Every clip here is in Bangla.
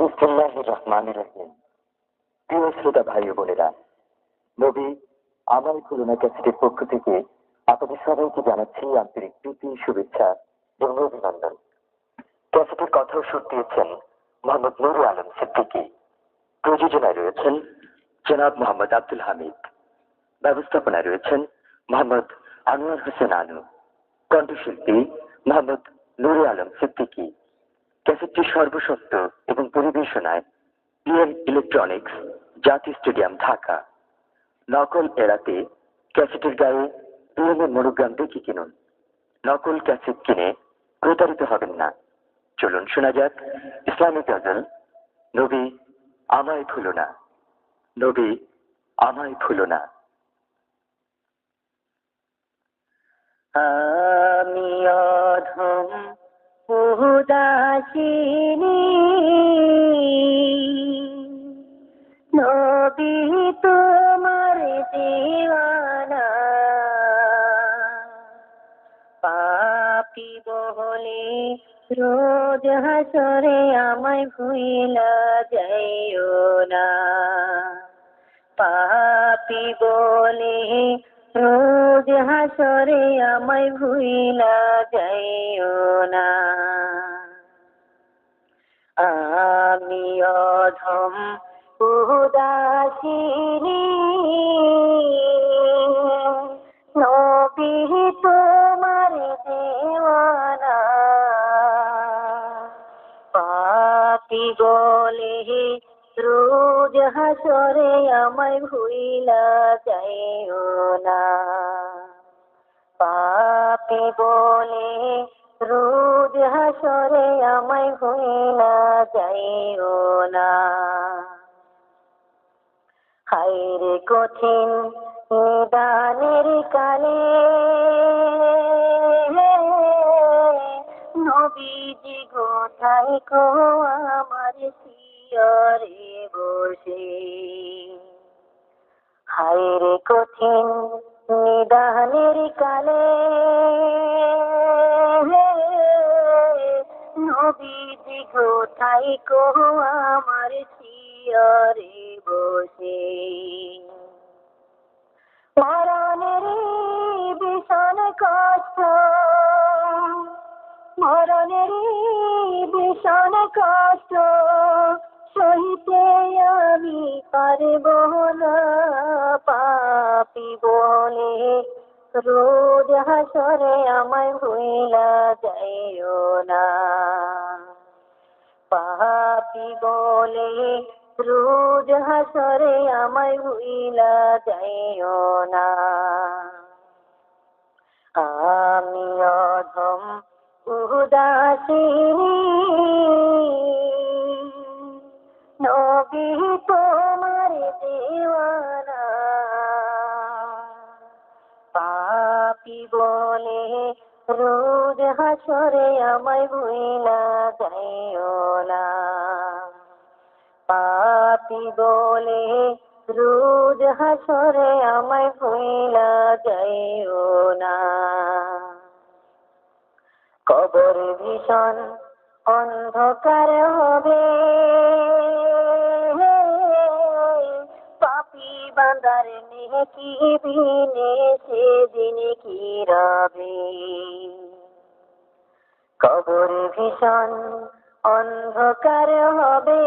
বিসমিল্লাহির রহমানির রহিম। প্রিয় শ্রোতা ভাই ও বোনেরা, নবী আমার খুলনা ক্যাসেটের পক্ষ থেকে আপনাদের সবাইকে জানাচ্ছি আন্তরিক প্রীতি, শুভেচ্ছা এবং অভিনন্দন। ক্যাসেটের কথা ও সুর দিয়েছেন মোহাম্মদ নুরুল আলম সিদ্দিকী। প্রযোজনায় রয়েছেন জনাব মোহাম্মদ আব্দুল হামিদ। ব্যবস্থাপনায় রয়েছেন মোহাম্মদ আনোয়ার হোসেন আনু। কণ্ঠশিল্পী মোহাম্মদ নুরুল আলম সিদ্দিকী। ক্যাসেটটি সর্বসত্ব এবং পরিবেশনায় পিএম ইলেকট্রনিক্স, জাতীয় স্টেডিয়াম, ঢাকা। নকল এড়াতে ক্যাসেটের গায়ে পিএমের মনোগ্রাম দেখে কিনুন। নকল ক্যাসেট কিনে প্রতারিত হবেন না। চলুন শোনা যাক ইসলামিক গজল, নবী আমায় ভুলো না, নবী আমায় ভুলো না। আমি অধম উদাসিনী, নবী তোমার দিওয়ানা, পাপী বলে রোজ হাসরে আমায় ভুইলা যাইও না, পাপী বলে রোজ হাসরে আমায় ভুইলা যাইও না। আমি অধম উদাসিনী, নবী তোমার দিওয়ানা, পাপী বলে রোজ হাসরে আমায় ভুইলা যাইও না, পাপী বলে রোজ হাসরে আমায় ভুইলা যাইও না। হায়রে কঠিন নিদানের কালে নবীজি কোথায় গো আমার শিয়রে বসে, হায়রে কঠিন নিদানের কালে নবীজি কোথায় গো আমার শিয়রে বসে। মরণের ভীষণ কষ্ট, মরণের ভীষণ কষ্ট সহিতে আমি পারব না, পাপী বলে রোজ হাসরে আমায় ভুইলা যাইও না, পাপী বলে রোজ হাসরে আমায় ভুইলা যাইও না। আমি অধম উদাসিনী, নবী তোমার দিওয়ানা, পাপী বলে রোজ হাসরে আমায় ভুইলা যাইও না, পাপী বলে রোজ হাসরে আমায় ভুইলা যাইও না। কবর ভীষণ অন্ধকার হবে, পাপী বান্দার নেকি বিনে সেদিন কি রবে। কবর ভীষণ অন্ধকার হবে,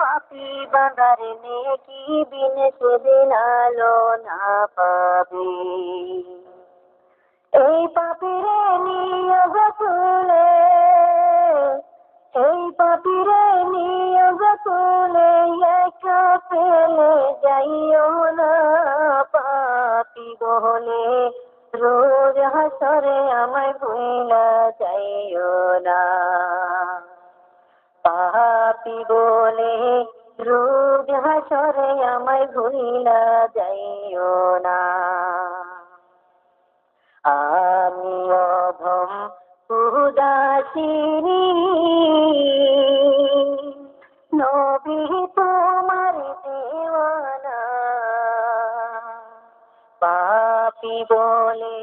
পাপী বান্দার নেকি বিনে সেদিন আলো না পাবে। এই পাপীরে নিয়োগ তুলে, এই পাপীরে নিয়োগ তুলে একা পেলে যাইও না, পাপী বলে রোজ হাসরে আমায় ভুইলা যাইও না, পাপী বলে রোজ হাসরে আমায় ভুইলা যাইও না। আমি অধম উদাসিনী, নবী তোমার দিওয়ানা, পাপী বলে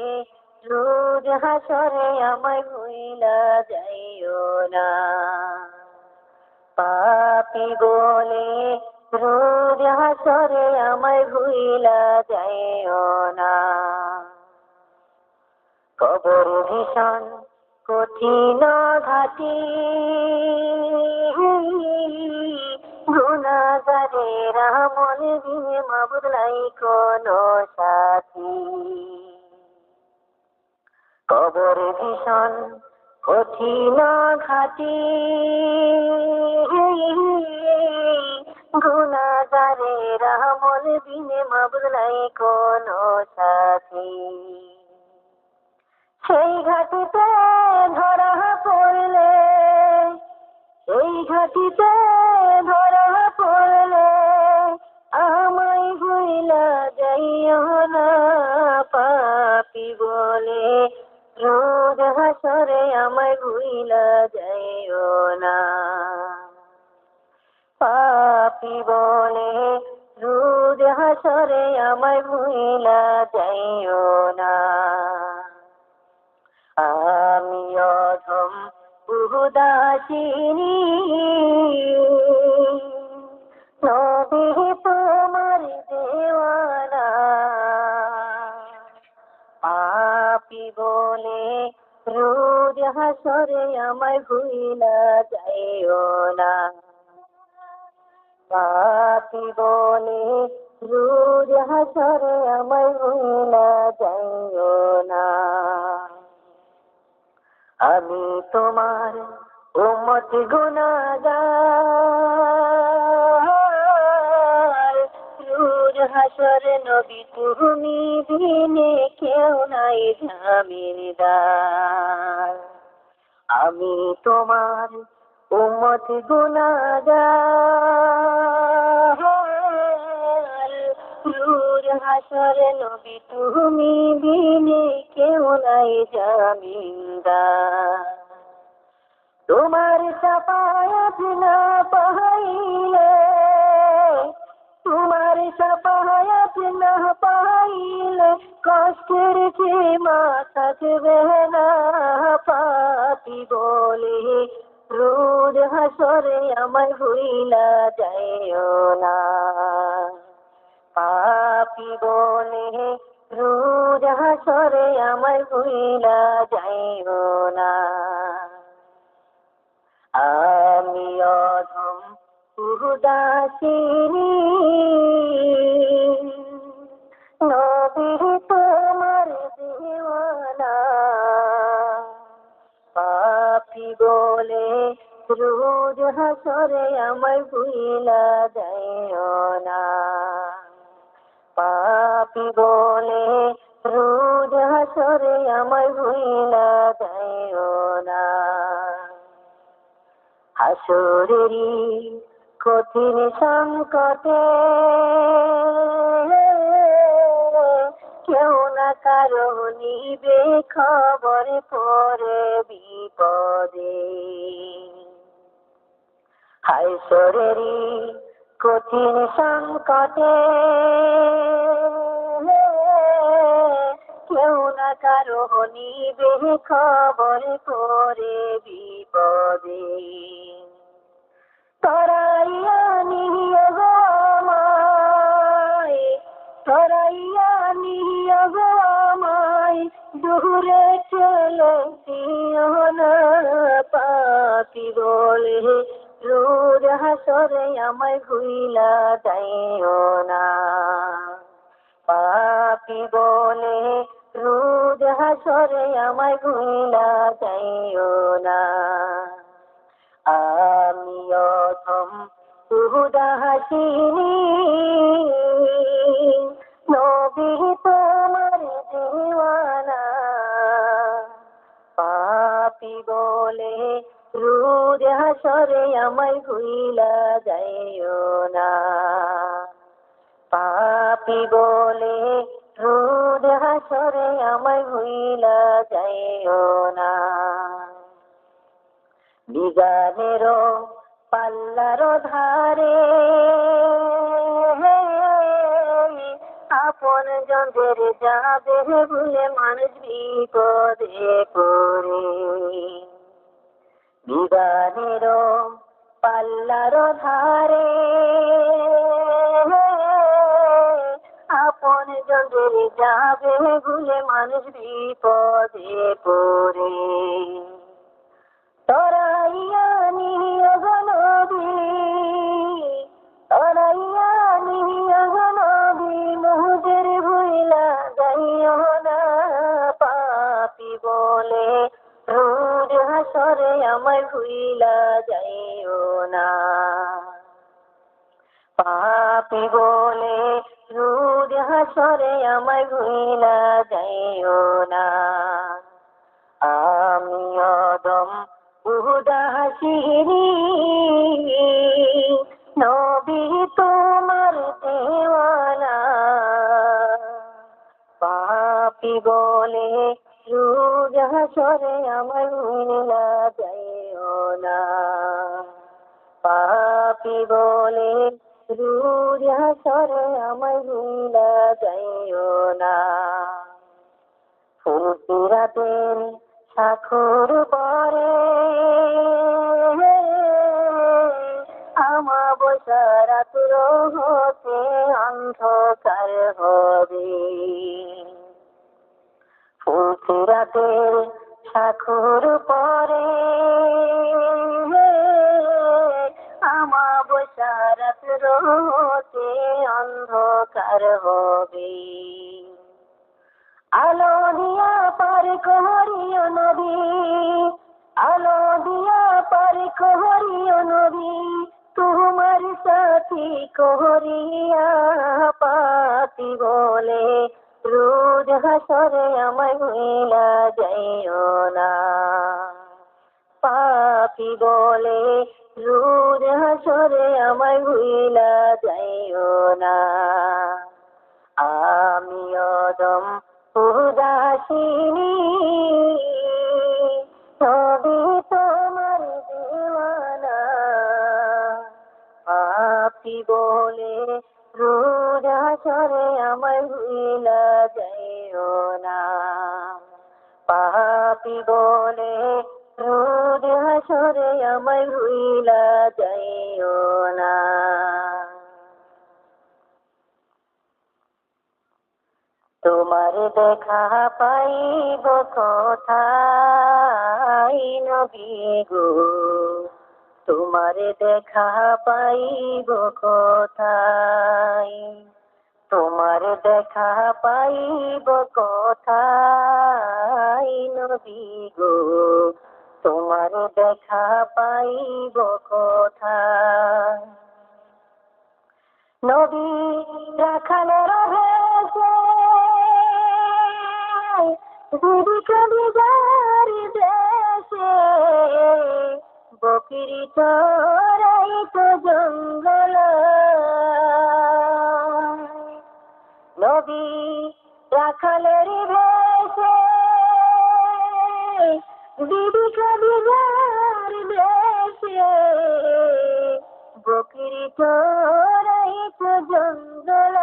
রোজ হাসরে আমায় ভুইলা যাই যাইও না। পাপী বলে রোজ হাসরে আমায় ভুইলা যাইও না। কবর ভীষণ কঠিন ঘাটি, গুনাহগারের আমল দিয়ে মাবুদ নাই কোনো সাথী। কবর ভীষণ কঠিন ঘাটি, গুনাহগারের আমল দিয়ে মাবুদ নাই কোনো সাথী। সেই ঘাটিতে ধরা পড়লে, সেই ঘাটিতে ধরা পড়লে আমায় ভুইলা যাইও না। পাপী বলে রোজ হাসরে আমায় ভুইলা যাইও না। পাপী বলে রোজ হাসরে আমায় ভুইলা যাইও না। আমি অধম উদাসিনী, নবী তোমার দেওয়ানা। পাপী বলে রোজ হাসরে আমায় ভুইলা যাইও না। পাপী বলে রোজ হাসরে আমায় ভুইলা যাইও না। আমি তোমার উম্মত গুনাহগার, রোজ হাসরে নবী তুমি বিনে কেউ নাই জামিনদার। আমি তোমার উম্মত গুনাহগার, রোজ হাসরে নবী তুমি বিনে কেউ নাই জামিনদার। তোমার শাফায়াত না পাইলে, তোমার শাফায়াত না পাইলে কষ্টের সীমা থাকবে না। পাপী বলে রোজ হাসরে আমায় ভুইলা যাইও না। পাপী বলে রোজ হাসরে আমায় ভুইলা যাইও না। আমি অধম উদাসিনী, নবী তোমার দেওয়ানা। পাপী বলে রোজ হাসরে আমায় ভুইলা যাইও না। পাপী বলে রোজ হাসরে আমায় ভুইলা যাইও না। হাসরেরই কঠিন সংকটে কেউ না কারো নিবে খবর পরে বিপদে। হাসরেরই কঠিন সংকটে কেউ না কারো নিবে খবর পরে বিপদে। তরাইয়া নিয়ে গো আমায়, তরাইয়া নিয়ে গো আমায় দূরে চলে দিও না। পাপী বলে রোজ হাসরে আমায় ভুইলা যাইও না। পাপী বলে রোজ হাসরে আমায় ভুইলা যাইও না। আমি অধম উদাসিনী, নবী তোমার দেওয়ানা। পাপী বলে রোজ হাসরে আমায় ভুইলা যাইও না। পাপী বলে রোজ হাসরে আমায় ভুইলা যাইও না। বিজানেরও পাল্লার ধারে আপন জনদের যাবে ভুলে মানুষ বিপদে পড়ে। বিগানের পাল্লার ধারে আপন জনের যাবে ভুলে মানুষ বিপদে পড়ে তরাইয়া নিও গো নবী তরাইয়া নিও গো নবী মুদের ভুইলা যাইও না পাপী বলে রোজ হাসরে আমায় ভুইলা যাইও না পাপী বলে রোজ হাসরে আমায় ভুইলা যাইও না আমি অদম উদাসীনী নবী তোমার দেওয়ানা পাপী বলে রোজ হাসরে আমায় ভুইলা যাইও না পাপী বলে রোজ হাসরে আমায় ভুইলা যাইও না ফুলপুরাতের সাখর পরে আমাবস্যার রাত্র হতে অন্ধকার হবে ফুলপুরাতের সাখর পরে আমাবস্যার রাত্র হতে অন্ধকার হবে আলো দিয়া পার করিও নবী আলো দিয়া পার করিও নবী তোমার সাথী করিয়া পাপী বলে রোজ হাসরে আমায় ভুইলা যাইও না পাপী বলে রোজ হাসরে আমায় ভুইলা যাইও না আমি অদম উদাসীনী নবী তোমার দেওয়ানা পাপী বলে রোজ হাসরে আমায় ভুইলা যাইও না পাপী বলে রোজ হাসরে আমায় ভুইলা যাইও না তোমার দেখা পাইব কোথায় নবী গো তোমার দেখা পাইব কোথায় তোমার দেখা পাইব কোথায় নবী গো তোমার দেখা পাইব কোথায় নবী রাখালের ভেষে দিদি কবিগার দেশে বকরি চড়াই তো জঙ্গল নবী রাখালের ভেষে দিদি কবিগার দেশে বকরি চড়াই তো জঙ্গল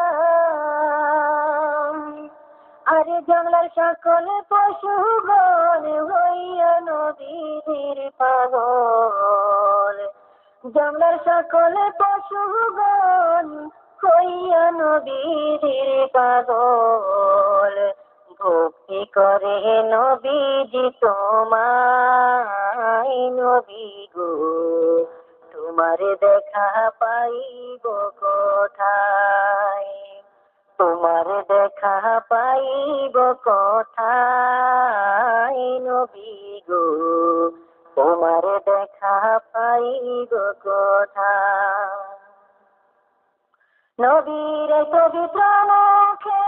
আরে জঙ্গলের সকল পশুগণ হইয়া নবীর পাগল জঙ্গলের সকল পশুগণ হইয়া নবীর পাগল ভক্তি করে নবীজি তোমায় নবী গো তোমার দেখা পাইব কোথায় তোমার দেখা পাইব কোথায় নবী গো তোমার দেখা পাইব কোথায় নবীর পবিত্র মুখে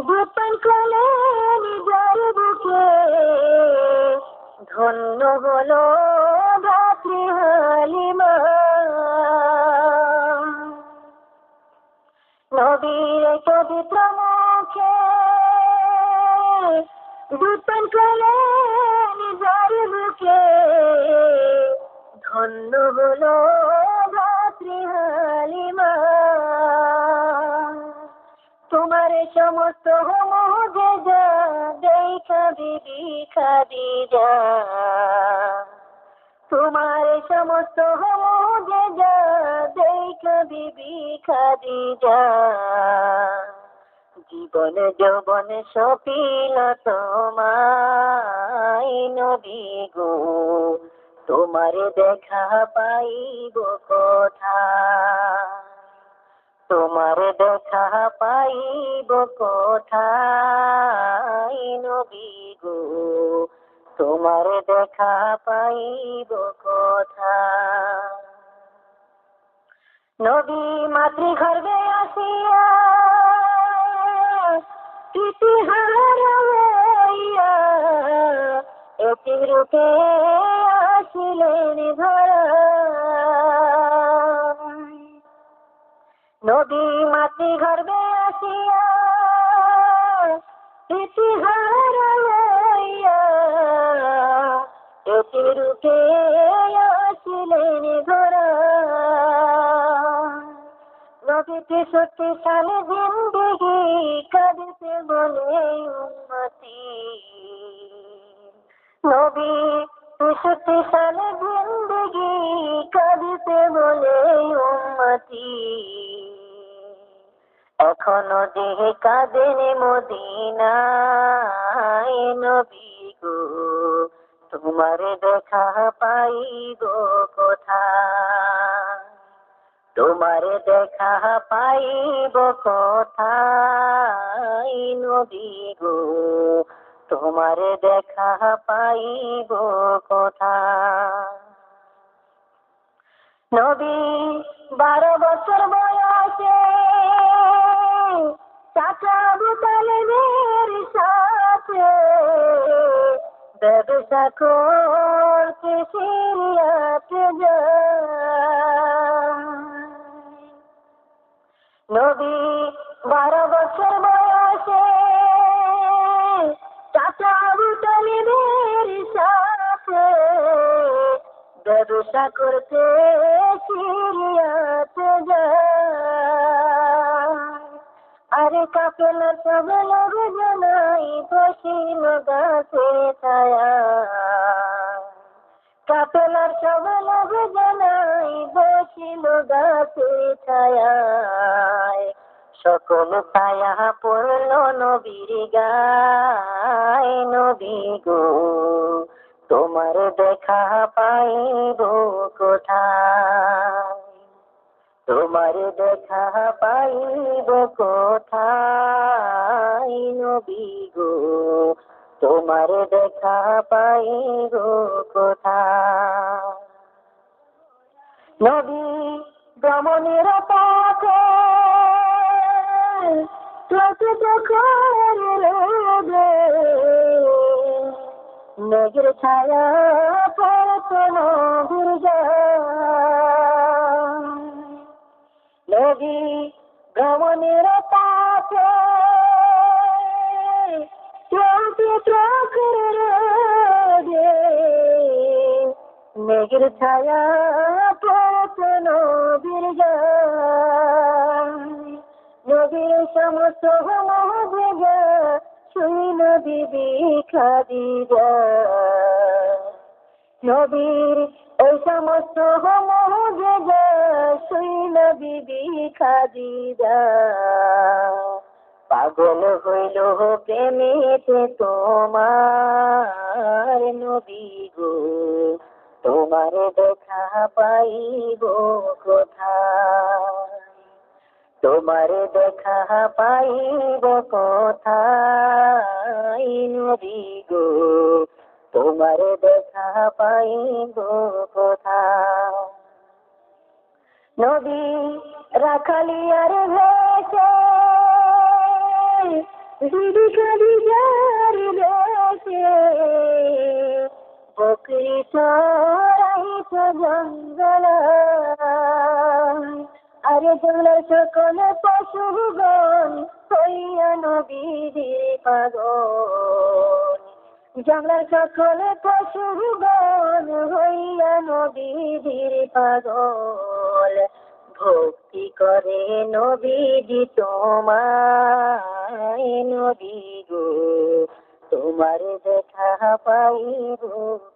গোপন করলে নিজের বুকে ধন্য হলো ভাতৃ হালিমা নবীর পবিত্র মুখে গোপন করলে নিজের বুকে ধন্য হলো ভাতৃ হালিমা তোমার সমস্ত মুজেজা দেই দেখা বিবি খাদিজা তোমার সমস্ত মুজিজা দেখা বিবি খাদিজা জীবন যৌবন সপিল তোমায় নবী গো তোমার দেখা পাইব কোথায় তোমার দেখা পাইব কোথায় নবী গো তোমার দেখা পাইব কোথায় নবী মাতৃগর্ভে আসিয়া ইতিহার হইয়া এতি রূপে আসিলেন ধরা নবী মাতৃগর্ভে আসিয়া ইতিহার হইয়া এতি রূপে আসিলেন ধরা নবী 63 সালে জিন্দেগি কাঁদতে বলে উম্মতি নবী 63 সালে জিন্দেগি কাঁদতে বলে উম্মতি এখনো যে কাঁদেন মদিনায় নবী গো তোমার দেখা পাইব কোথায় তোমার দেখা পাইব কোথায় নবী গো তোমার দেখা পাইব কোথায় নবী 12 বছর বয়সে চাচা আবু তালেবের সাথে ব্যবসা করতে সিরিয়াতে যায় নবী 12 বছর বয়সে চাচা আবু তালেবের সাথে ব্যবসা করতে সিরিয়াতে যায় আরে কাফেলার সব লোক জানাই বসিল গাছে ছায়া কাফেলার সব লোক জানাই বসিল গাছে ছায়ায় সকল ছায়া পড়ল নবীর গায় নবী গো তোমার দেখা পাইব কোথায় তোমার দেখা পাইব কোথায় নবী গো তোমার দেখা পাইব কোথায় নবী ভ্রমণের পথে মেঘের ছায়া পড়ত নবীর গায় নবী ভ্রমণের পথে মেঘের ছায়া পড়ত নবীর গায় নবীর সমস্ত মুজিজা শুইল বিবি খাদিজা নবীর এই সমস্ত মুজিজা শুইল বিবি খাদিজা পাগল হইল প্রেমেতে তোমার নবী গো তোমার দেখা পাইব কোথায় তোমার দেখা পাইব কোথায় নবী গো তোমার দেখা পাইব কোথায় নবী রাখালিয়ার ভেসে বিবি খাদিজার বেশে বকরি চড়াইত জঙ্গল আরে জঙ্গলের সকল পশুগণ হইয়া নবীর পাগল জঙ্গলের সকল পশুগণ হইয়া নবীর পাগল ভক্তি করে নবীজি তোমায় নবী গো তোমার দেখা পাইব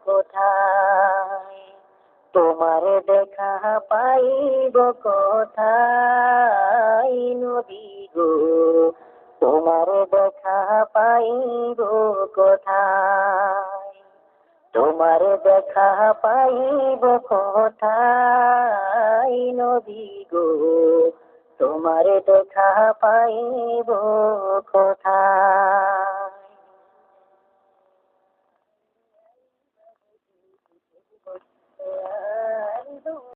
কোথায়, তোমার দেখা পাইব কোথায় নবী গো, তোমার দেখা পাইব কোথায়, তোমার দেখা পাইব কোথায় নবী গো, তোমার দেখা পাইব কোথায়।